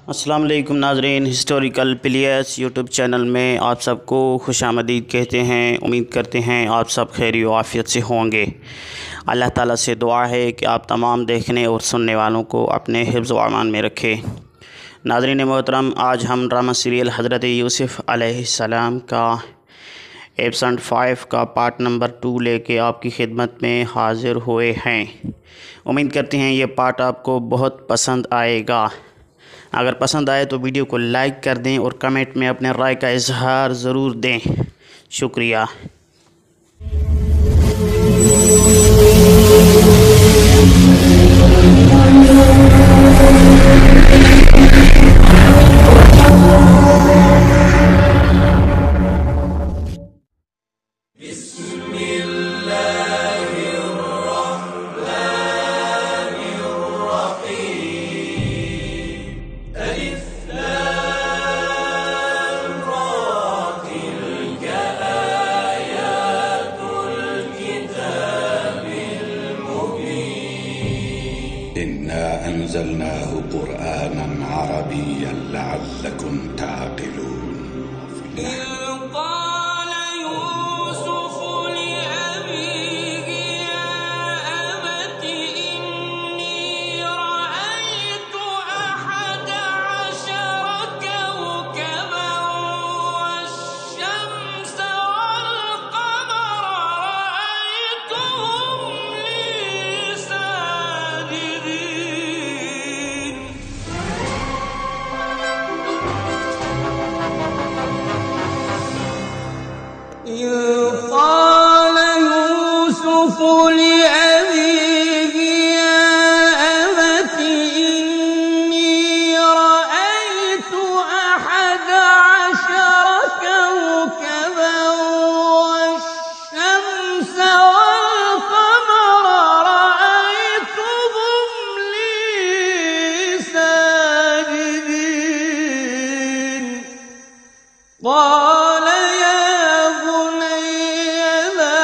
السلام علیکم ناظرین، ہسٹوریکل پلیئرس یوٹیوب چینل میں آپ سب کو خوش آمدید کہتے ہیں۔ امید کرتے ہیں آپ سب خیر و عافیت سے ہوں گے۔ اللہ تعالیٰ سے دعا ہے کہ آپ تمام دیکھنے اور سننے والوں کو اپنے حفظ و امان میں رکھے۔ ناظرین محترم، آج ہم ڈرامہ سیریل حضرت یوسف علیہ السلام کا ایپیسوڈ 5 کا پارٹ نمبر 2 لے کے آپ کی خدمت میں حاضر ہوئے ہیں۔ امید کرتے ہیں یہ پارٹ آپ کو بہت پسند آئے گا۔ اگر پسند آئے تو ویڈیو کو لائک کر دیں اور کمنٹ میں اپنے رائے کا اظہار ضرور دیں۔ شکریہ۔ إنا أنزلناه قرآنا عربيا لعلكم تعقلون. قال يوسف لأبيه يا أبت إني رأيت 11 كوكبا والشمس والقمر رأيتهم لي ساجدين. قال يوسف لأبيه يا أبت إني رأيت 11 كوكبا والشمس والقمر رأيتهم لي ساجدين. قال يا بني لا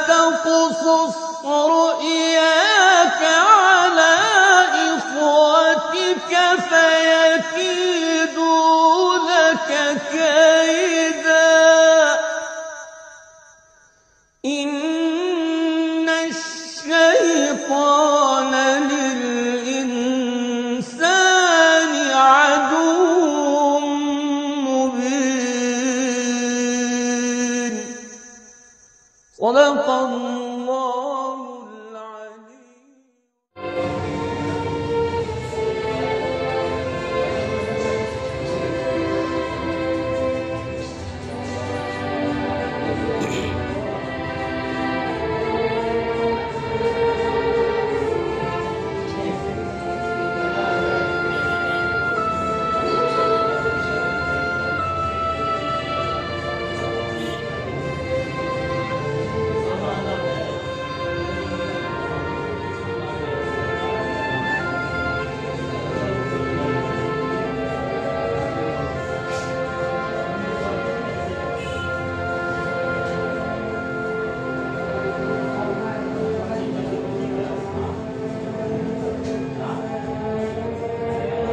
تقصص رؤياك على إخوتك فيكيدوا لك كيدا إن الشيطان للإنسان عدو مبين. صدق الله العليم.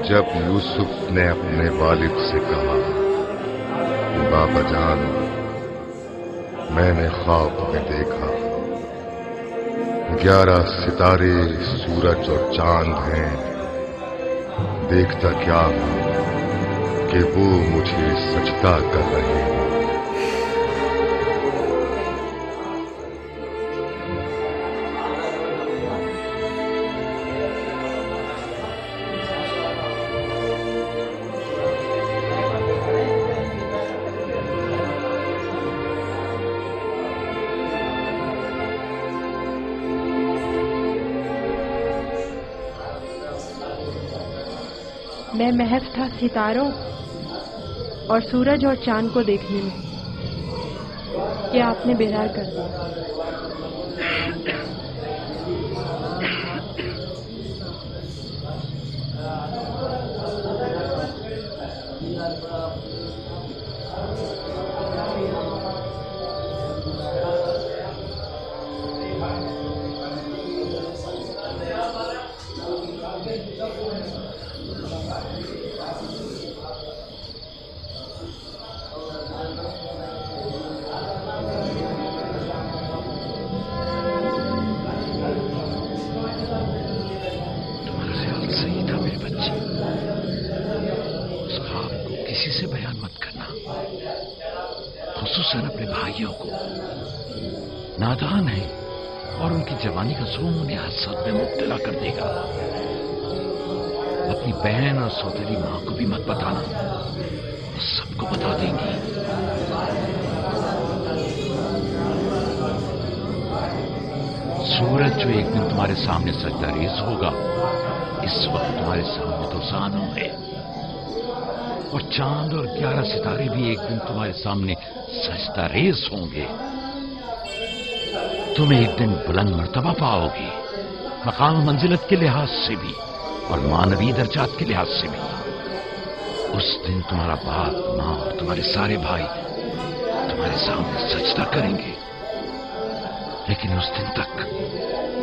جب یوسف نے اپنے والد سے کہا کہ بابا جان، میں نے خواب میں دیکھا 11 ستارے، سورج اور چاند ہیں، دیکھتا کیا ہوں کہ وہ مجھے سجدہ کر رہے ہیں۔ میں محض تھا ستاروں اور سورج اور چاند کو دیکھنے میں کہ آپ نے بیدار کر دیا۔ بیٹیوں کو نادان ہیں اور ان کی جوانی کا زوم انہیں حسد میں مبتلا کر دے گا. اپنی بہن اور سوتیلی ماں کو بھی مت بتانا، وہ سب کو بتا دیں گی. سورج جو ایک دن تمہارے سامنے سجدہ ریز ہوگا، اس وقت تمہارے سامنے تو زانو ہے، اور چاند اور 11 ستارے بھی ایک دن تمہارے سامنے سجدہ ریز ہوں گے. تم ایک دن بلند مرتبہ پاؤ گے، مقام و منزلت کے لحاظ سے بھی اور مانوی درجات کے لحاظ سے بھی. اس دن تمہارا باپ، ماں اور تمہارے سارے بھائی تمہارے سامنے سجدہ کریں گے. لیکن اس دن تک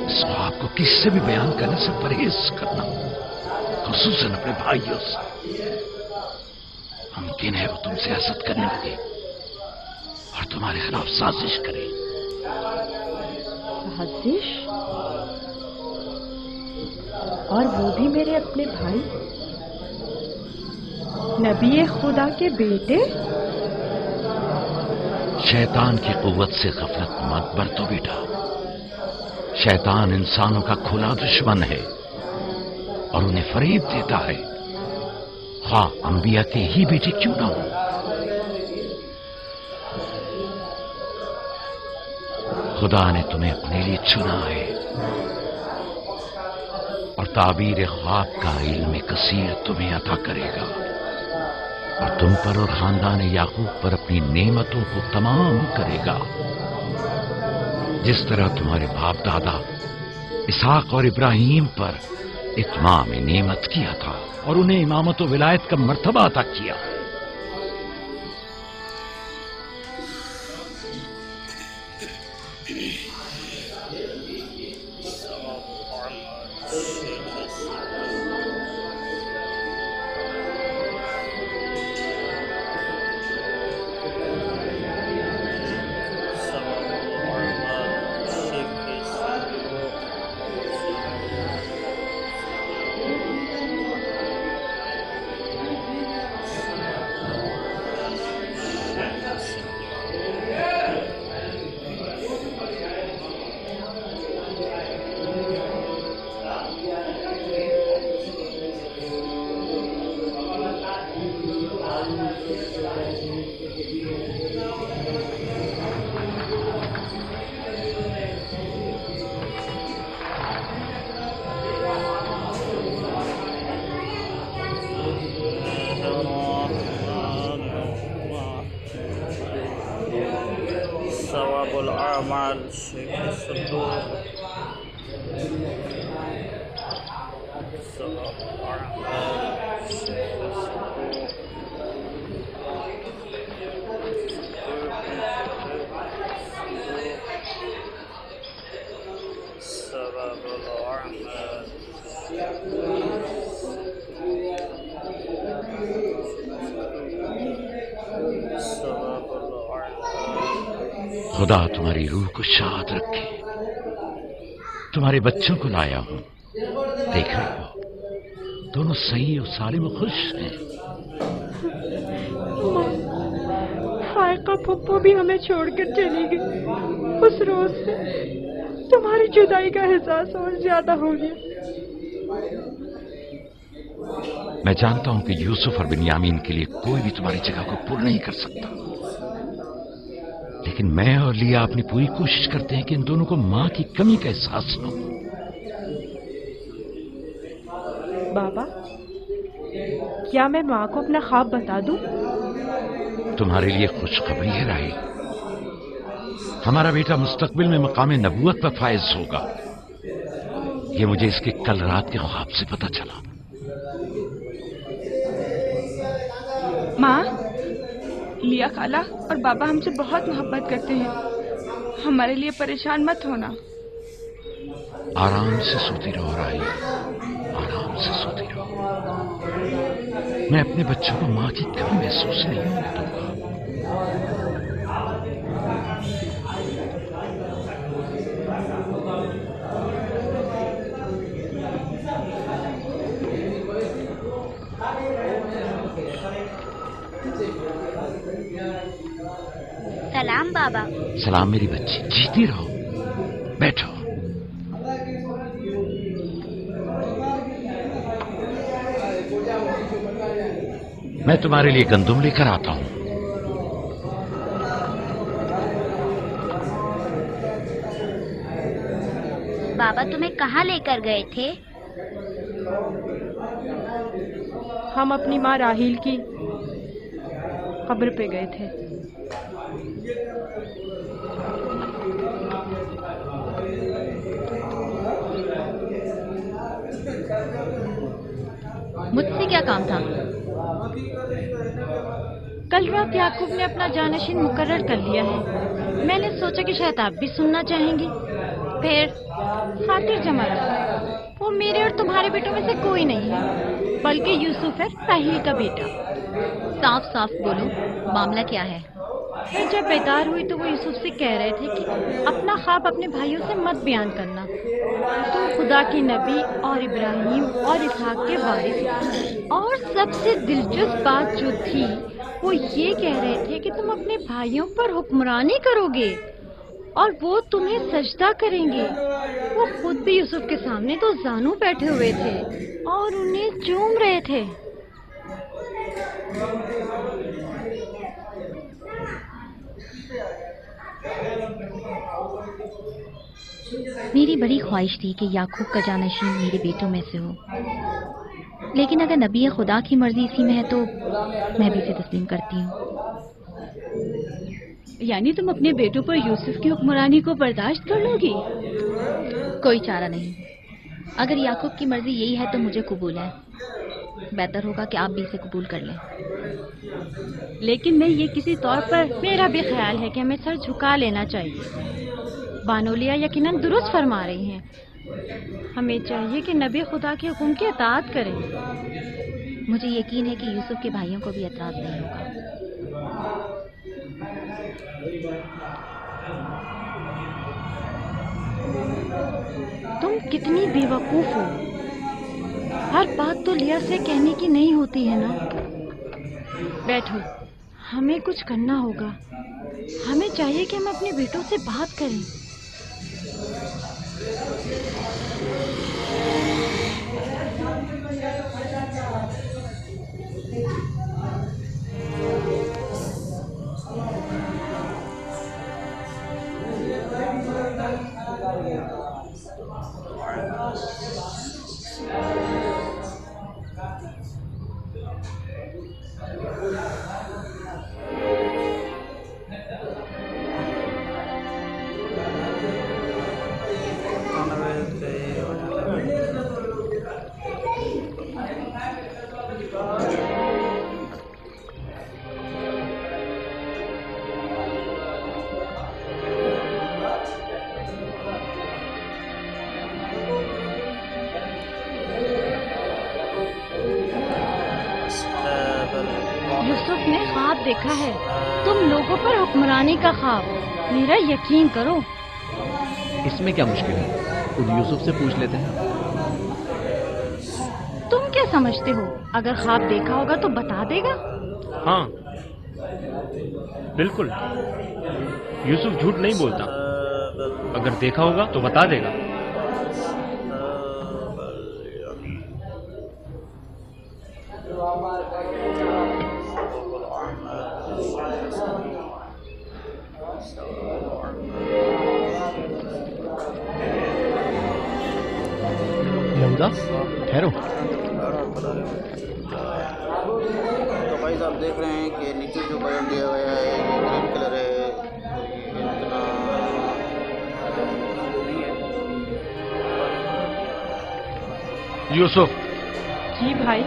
اس خواب کو کسی سے بھی بیان کرنے سے پرہیز کرنا، خصوصاً اپنے بھائیوں سے. ممکن ہے وہ تم سے حسد کرنے لگے اور تمہارے خلاف سازش کرے. سازش؟ اور وہ بھی میرے اپنے بھائی، نبی خدا کے بیٹے؟ شیطان کی قوت سے غفلت مت برتو بیٹا. شیطان انسانوں کا کھلا دشمن ہے اور انہیں فریب دیتا ہے، خواہ انبیاء کے ہی بیٹے کیوں نہ ہو. خدا نے تمہیں اپنے لیے چنا ہے اور تعبیر خواب کا علم کثیر تمہیں عطا کرے گا، اور تم پر اور خاندان یعقوب پر اپنی نعمتوں کو تمام کرے گا، جس طرح تمہارے باپ دادا اسحاق اور ابراہیم پر اتمام نعمت کیا تھا اور انہیں امامت و ولایت کا مرتبہ عطا کیا. ثواب الأعمال شيخ الصدوق. ثواب الأعمال شيخ الصدوق. ثواب الأعمال خدا تمہاری روح کو شاد رکھے. تمہارے بچوں کو لایا ہوں، دیکھ رہے ہو دونوں صحیح اور سالم و خوش ہیں. فائقہ پھپھو بھی ہمیں چھوڑ کر چلی گئی. اس روز سے تمہاری جدائی کا احساس اور زیادہ ہو گیا. میں جانتا ہوں کہ یوسف اور بنیامین کے لیے کوئی بھی تمہاری جگہ کو پر نہیں کر سکتا، لیکن میں اور لیا اپنی پوری کوشش کرتے ہیں کہ ان دونوں کو ماں کی کمی کا احساس نہ ہو. بابا، کیا میں ماں کو اپنا خواب بتا دوں؟ تمہارے لیے خوشخبری ہے راہی، ہمارا بیٹا مستقبل میں مقام نبوت پر فائز ہوگا. یہ مجھے اس کے کل رات کے خواب سے پتہ چلا. ماں، لیا خالہ اور بابا ہم سے بہت محبت کرتے ہیں، ہمارے لیے پریشان مت ہونا. آرام سے سوتی رہو راہی، آرام سے سوتی رہو. میں اپنے بچوں کو ماں کی کمی محسوس نہیں ہونے دوں گا. سلام بابا. سلام میری بچی، جیتی رہو. بیٹھو. میں تمہارے لیے گندم لے کر آتا ہوں. بابا تمہیں کہاں لے کر گئے تھے؟ ہم اپنی ماں راہیل کی قبر پہ گئے تھے. مجھ سے کیا کام تھا؟ کل رات یعقوب نے اپنا جانشین مقرر کر لیا ہے. میں نے سوچا کہ شاید آپ بھی سننا چاہیں گی. پھر خاطر جمع رکھا. وہ میرے اور تمہارے بیٹوں میں سے کوئی نہیں ہے بلکہ یوسف ہے، راہیل کا بیٹا. صاف صاف بولو، معاملہ کیا ہے؟ میں جب بیدار ہوئی تو وہ یوسف سے کہہ رہے تھے کہ اپنا خواب اپنے بھائیوں سے مت بیان کرنا. تم خدا کی نبی اور ابراہیم اور اسحاق کے وارث. اور سب سے دلچسپ بات جو تھی وہ یہ کہہ رہے تھے کہ تم اپنے بھائیوں پر حکمرانی کرو گے اور وہ تمہیں سجدہ کریں گے. وہ خود بھی یوسف کے سامنے تو زانو بیٹھے ہوئے تھے اور انہیں چوم رہے تھے. میری بڑی خواہش تھی کہ یعقوب کا جانشین میرے بیٹوں میں سے ہو، لیکن اگر نبی خدا کی مرضی اسی میں ہے تو میں بھی اسے تسلیم کرتی ہوں. یعنی تم اپنے بیٹوں پر یوسف کی حکمرانی کو برداشت کر لو گی؟ کوئی چارہ نہیں. اگر یعقوب کی مرضی یہی ہے تو مجھے قبول ہے. بہتر ہوگا کہ آپ بھی اسے قبول کر لیں. لیکن میں یہ کسی طور پر میرا بھی خیال ہے کہ ہمیں سر جھکا لینا چاہیے. بانولیا یقیناً درست فرما رہی ہیں. ہمیں چاہیے کہ نبی خدا کے حکم کی اطاعت کریں. مجھے یقین ہے کہ یوسف کے بھائیوں کو بھی اعتراض نہیں ہوگا. تم کتنی بے وقوف ہو. ہر بات تو لیا سے کہنے کی نہیں ہوتی ہے نا. بیٹھو، ہمیں کچھ کرنا ہوگا. ہمیں چاہیے کہ ہم اپنے بیٹوں سے بات کریں. یوسف نے خواب دیکھا ہے، تم لوگوں پر حکمرانی کا خواب. میرا یقین کرو. اس میں کیا مشکل ہے؟ خود یوسف سے پوچھ لیتے ہیں. تم کیا سمجھتے ہو؟ اگر خواب دیکھا ہوگا تو بتا دے گا. ہاں بالکل، یوسف جھوٹ نہیں بولتا. اگر دیکھا ہوگا تو بتا دے گا. یہودا ٹھہرو. تو بھائی صاحب دیکھ رہے ہیں کہ نیچے جو بیان دیا گیا ہے یہ گرین کلر ہے. اتنا نہیں ہے. یوسف. جی بھائی.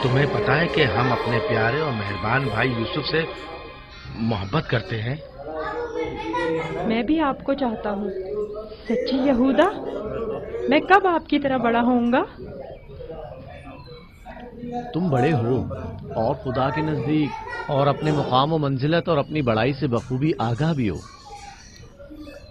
تمہیں پتا ہے کہ ہم اپنے پیارے اور مہربان بھائی یوسف سے محبت کرتے ہیں. میں بھی آپ کو چاہتا ہوں. سچی یہودا، میں کب آپ کی طرح بڑا ہوں گا؟ تم بڑے ہو اور خدا کے نزدیک اور اپنے مقام و منزلت اور اپنی بڑائی سے بخوبی آگاہ بھی ہو.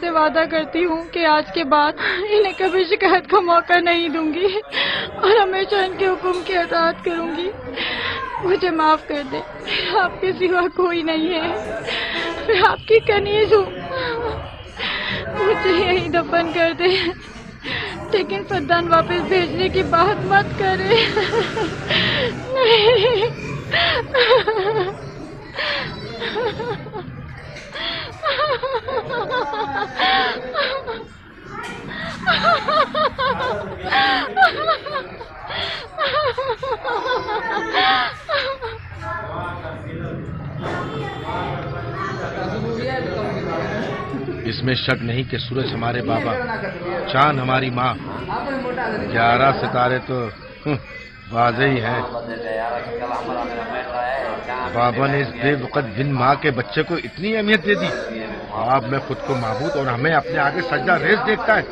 سے وعدہ کرتی ہوں کہ آج کے بعد انہیں کبھی شکایت کا موقع نہیں دوں گی اور ہمیشہ ان کے حکم کی اطاعت کروں گی۔ مجھے معاف کر دیں، آپ کے سوا کوئی نہیں ہے، میں آپ کی کنیز ہوں، مجھے یہیں دفن کر دیں، لیکن فدان واپس بھیجنے کی بات مت کریں۔ نہیں۔ اس میں شک نہیں کہ سورج ہمارے بابا، چاند ہماری ماں، 11 ستارے تو واضح ہی ہیں۔ بابا نے اس بے وقت بن ماں کے بچے کو اتنی اہمیت دے دی۔ آپ میں خود کو معبود اور ہمیں اپنے آگے سجدہ ریز دیکھتا ہے۔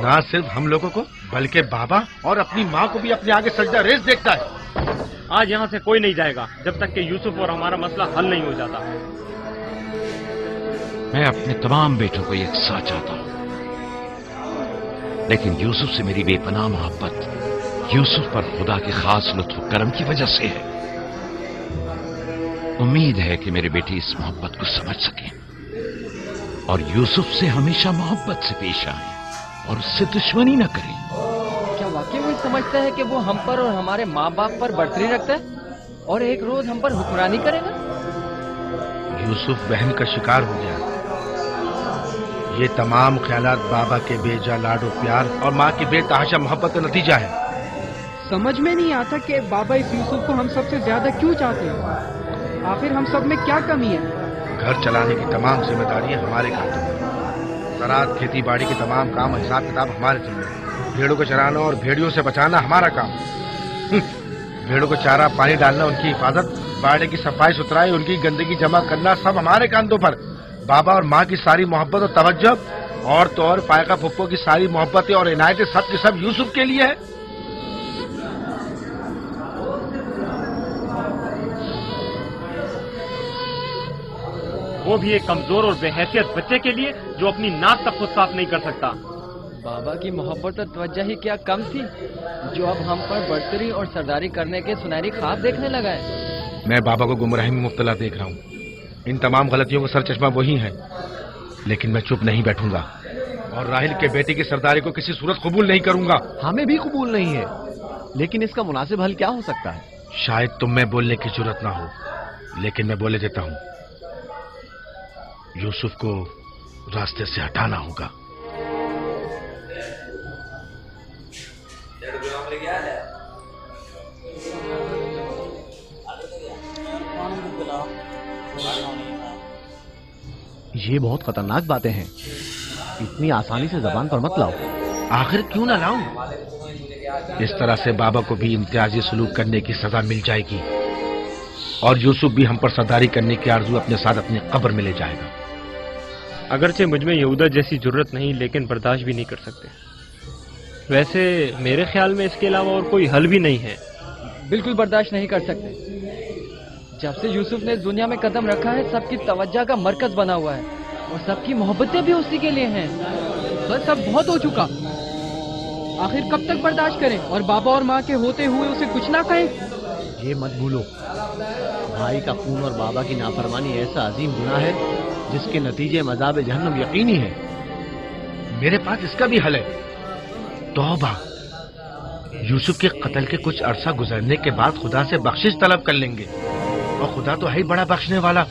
نہ صرف ہم لوگوں کو بلکہ بابا اور اپنی ماں کو بھی اپنے آگے سجدہ ریز دیکھتا ہے۔ آج یہاں سے کوئی نہیں جائے گا جب تک کہ یوسف اور ہمارا مسئلہ حل نہیں ہو جاتا۔ میں اپنے تمام بیٹوں کو یکساں چاہتا ہوں، لیکن یوسف سے میری بے پناہ محبت یوسف پر خدا کے خاص لطف و کرم کی وجہ سے ہے۔ امید ہے کہ میرے بیٹے اس محبت کو سمجھ سکیں اور یوسف سے ہمیشہ محبت سے پیش آئیں اور اس سے دشمنی نہ کریں۔ کیا واقعی وہ سمجھتا ہے کہ وہ ہم پر اور ہمارے ماں باپ پر برتری رکھتا ہے اور ایک روز ہم پر حکمرانی کرے گا؟ یوسف بہن کا شکار ہو گیا۔ یہ تمام خیالات بابا کے بے جا لاڈ و پیار اور ماں کی بے تحاشا محبت کا نتیجہ ہے۔ سمجھ میں نہیں آتا کہ بابا اس یوسف کو ہم سب سے زیادہ کیوں چاہتے ہیں؟ آخر ہم سب میں کیا کمی ہے؟ گھر چلانے کی تمام ذمہ داریاں ہمارے کاندھوں پر، زراعت کھیتی باڑی کے تمام کام اور حساب کتاب ہمارے ذمہ، بھیڑوں کو چرانا اور بھیڑیوں سے بچانا ہمارا کام، بھیڑوں کو چارہ پانی ڈالنا، ان کی حفاظت، باڑے کی صفائی ستھرائی، ان کی گندگی جمع کرنا، سب ہمارے کاندھوں پر۔ بابا اور ماں کی ساری محبت اور توجہ اور تو اور پائقہ پھپھو کی ساری محبتیں اور عنایتیں سب کی سب یوسف کے لیے ہے۔ وہ بھی ایک کمزور اور بے حیثیت بچے کے لیے جو اپنی ناک تک خود صاف نہیں کر سکتا۔ بابا کی محبت اور توجہ ہی کیا کم تھی جو اب ہم پر برتری اور سرداری کرنے کے سنہری خواب دیکھنے لگا ہے۔ میں بابا کو گمراہی میں مبتلا دیکھ رہا ہوں۔ ان تمام غلطیوں کا سر چشمہ وہی ہے، لیکن میں چپ نہیں بیٹھوں گا اور راہیل کے بیٹے کی سرداری کو کسی صورت قبول نہیں کروں گا۔ ہمیں بھی قبول نہیں ہے، لیکن اس کا مناسب حل کیا ہو سکتا ہے؟ شاید تم میں بولنے کی ضرورت نہ ہو، لیکن میں بولے دیتا ہوں، یوسف کو راستے سے ہٹانا ہوگا۔ یہ بہت خطرناک باتیں ہیں، اتنی آسانی سے زبان پر مت لاؤ۔ آخر کیوں نہ لاؤں؟ اس طرح سے بابا کو بھی امتیازی سلوک کرنے کی سزا مل جائے گی اور یوسف بھی ہم پر سرداری کرنے کی آرزو اپنے ساتھ اپنی قبر میں لے جائے گا۔ اگرچہ مجھ میں یہودا جیسی ضرورت نہیں، لیکن برداشت بھی نہیں کر سکتے۔ ویسے میرے خیال میں اس کے علاوہ اور کوئی حل بھی نہیں ہے۔ بالکل برداشت نہیں کر سکتے۔ جب سے یوسف نے دنیا میں قدم رکھا ہے سب کی توجہ کا مرکز بنا ہوا ہے اور سب کی محبتیں بھی اسی کے لیے ہیں۔ بس اب بہت ہو چکا، آخر کب تک برداشت کریں اور بابا اور ماں کے ہوتے ہوئے اسے کچھ نہ کہیں؟ یہ مت بھولو، بھائی کا خون اور بابا کی نافرمانی ایسا عظیم گناہ ہے جس کے نتیجے مذاب جہنم یقینی ہے۔ میرے پاس اس کا بھی حل ہے، توبہ۔ یوسف کے قتل کے کچھ عرصہ گزرنے کے بعد خدا سے بخشش طلب کر لیں گے اور خدا تو ہے ہی بڑا بخشنے والا،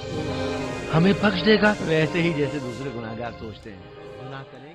ہمیں بخش دے گا۔ ویسے ہی جیسے دوسرے گناہگار سوچتے ہیں، گناہ کریں